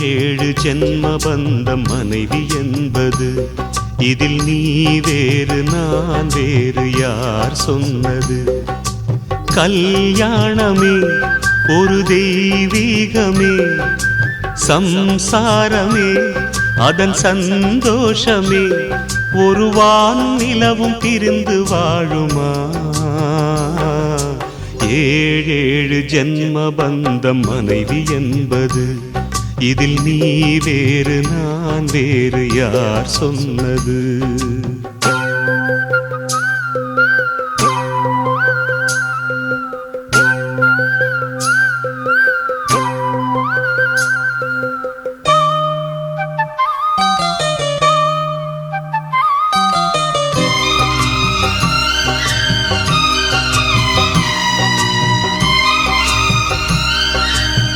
ஏழு ஜென்ம பந்தம் மனைவி என்பது, இதில் நீ வேறு நான் வேறு யார் சொன்னது? கல்யாணமே ஒரு தெய்வீகமே, சம்சாரமே அதன் சந்தோஷமே, ஒரு வான் நிலவும் பிரிந்து வாழுமா? ஏழேழு ஜென்ம பந்தம் மனைவி என்பது, இதில் நீ வேறு நான் வேறு யார் சொன்னது?